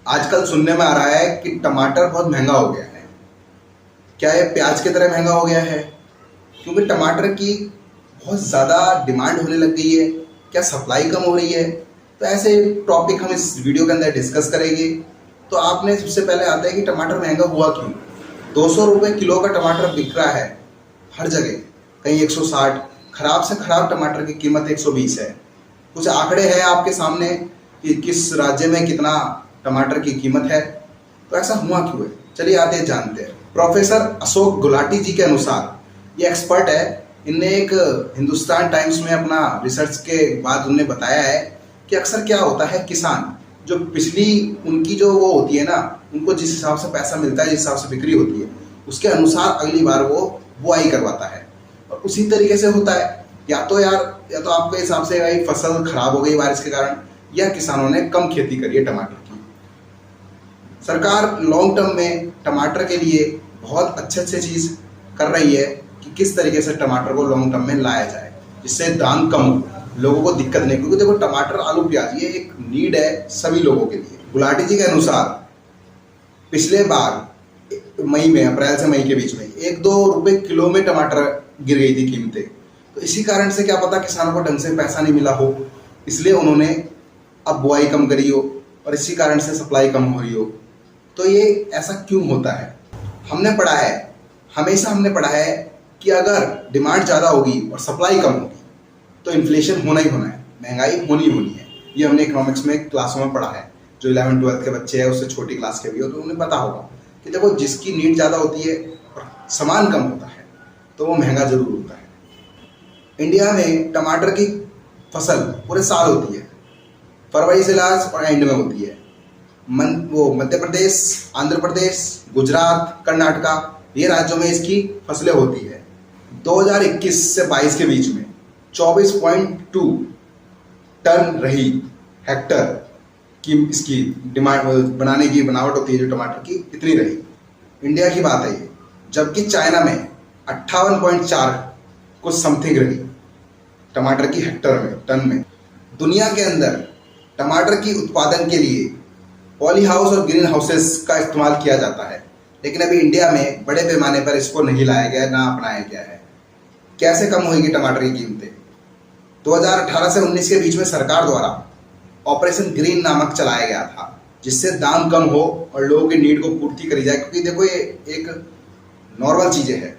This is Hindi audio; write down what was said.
आजकल सुनने में आ रहा है कि टमाटर बहुत महंगा हो गया है। क्या ये प्याज की तरह महंगा हो गया है? क्योंकि टमाटर की बहुत ज़्यादा डिमांड होने लग गई है। क्या सप्लाई कम हो रही है? तो ऐसे टॉपिक हम इस वीडियो के अंदर डिस्कस करेंगे। तो आपने सबसे पहले आता है कि टमाटर महंगा हुआ क्यों? 200 रुपये किलो का टमाटर बिक रहा है हर जगह, कहीं 160। खराब से खराब टमाटर की कीमत 120 है। कुछ आंकड़े हैं आपके सामने कि किस राज्य में कितना टमाटर की कीमत है। तो ऐसा हुआ क्यों है? चलिए आते हैं जानते हैं। प्रोफेसर अशोक गुलाटी जी के अनुसार, ये एक्सपर्ट है, इनने एक हिंदुस्तान टाइम्स में अपना रिसर्च के बाद उन्होंने बताया है कि अक्सर क्या होता है, किसान जो पिछली उनकी जो वो होती है ना, उनको जिस हिसाब से पैसा मिलता है, जिस हिसाब से बिक्री होती है, उसके अनुसार अगली बार वो बुआई करवाता है। और उसी तरीके से होता है, या तो आपके हिसाब से भाई फसल खराब हो गई बारिश के कारण, या किसानों ने कम खेती करी है टमाटर की। सरकार लॉन्ग टर्म में टमाटर के लिए बहुत अच्छे चीज़ कर रही है कि किस तरीके से टमाटर को लॉन्ग टर्म में लाया जाए जिससे दाम कम हो, लोगों को दिक्कत नहीं। क्योंकि देखो, टमाटर आलू प्याज ये एक नीड है सभी लोगों के लिए। गुलाटी जी के अनुसार पिछले बार मई में, अप्रैल से मई के बीच में 1-2 रुपए किलो में टमाटर गिर गई थी कीमतें। तो इसी कारण से क्या पता किसानों को ढंग से पैसा नहीं मिला हो, इसलिए उन्होंने अब बुआई कम करी हो और इसी कारण से सप्लाई कम हो रही हो। तो ये ऐसा क्यों होता है? हमेशा हमने पढ़ा है कि अगर डिमांड ज़्यादा होगी और सप्लाई कम होगी तो इन्फ्लेशन होना ही होना है, महंगाई होनी है। ये हमने इकोनॉमिक्स में क्लासों में पढ़ा है। जो 11वीं-12वीं के बच्चे हैं, उससे छोटी क्लास के भी हो, तो उन्हें पता होगा कि देखो, जिसकी नीड ज़्यादा होती है और सामान कम होता है तो वो महंगा जरूर होता है। इंडिया में टमाटर की फसल पूरे साल होती है, फरवरी से लास्ट और एंड में होती है। मध्य प्रदेश, आंध्र प्रदेश, गुजरात, कर्नाटका, ये राज्यों में इसकी फसलें होती है। 2021 से 22 के बीच में 24.2 टन रही हेक्टर की इसकी डिमांड बनाने की बनावट होती है जो टमाटर की, इतनी रही। इंडिया की बात है ये, जबकि चाइना में 58.4 कुछ समथिंग रही टमाटर की हेक्टर में, टन में। दुनिया के अंदर टमाटर की उत्पादन के लिए पॉली हाउस और ग्रीन हाउसेस का इस्तेमाल किया जाता है, लेकिन अभी इंडिया में बड़े पैमाने पर इसको नहीं लाया गया, ना अपनाया गया है। कैसे कम होगी टमाटर की कीमतें? 2018 से 19 के बीच में सरकार द्वारा ऑपरेशन ग्रीन नामक चलाया गया था, जिससे दाम कम हो और लोगों की नीड को पूर्ति करी जाए। क्योंकि देखो, ये एक नॉर्मल चीज़ें हैं,